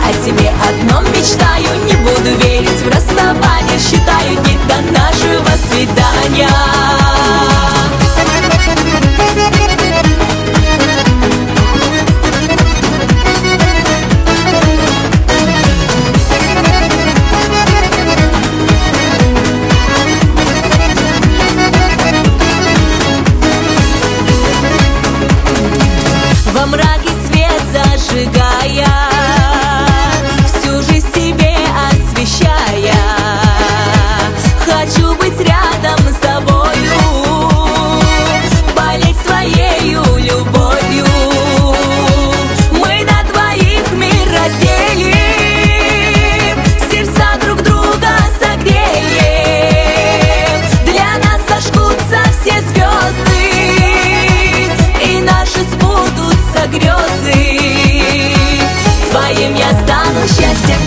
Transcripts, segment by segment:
о тебе одном мечтаю. Не буду верить в расставание, считаю дни до нашего свидания. Во мраке свет зажигая, всю жизнь себе освещая, хочу быть рядом с тобою, болеть твоею любовью. Мы на двоих мир разделим, сердца друг друга согреем. Для нас зажгутся все звезды, и наши сбудутся грезы. Твоим я стану счастьем.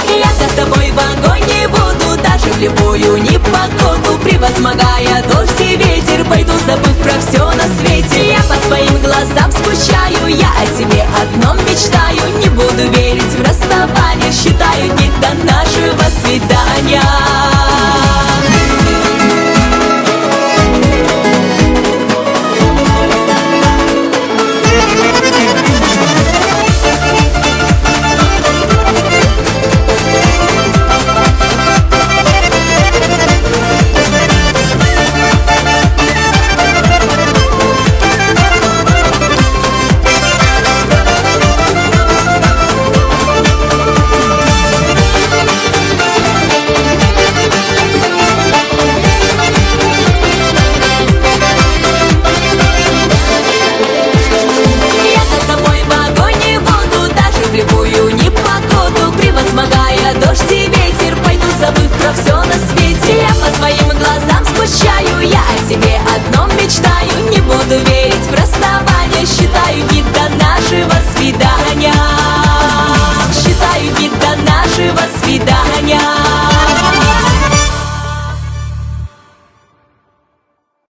Я за тобой в огонь не буду, даже в любую непогоду. Превозмогая дождь и ветер, пойду, забыв про все на свете. Я по твоим глазам скучаю, я о тебе одном мечтаю. Не буду верить в расставание, считаю дни до нашего свидания. Превозмогая дождь и ветер, пойду, забыв про все на свете. Я по твоим глазам скучаю, я о тебе одном мечтаю. Не буду верить в расставание, считаю дни до нашего свидания.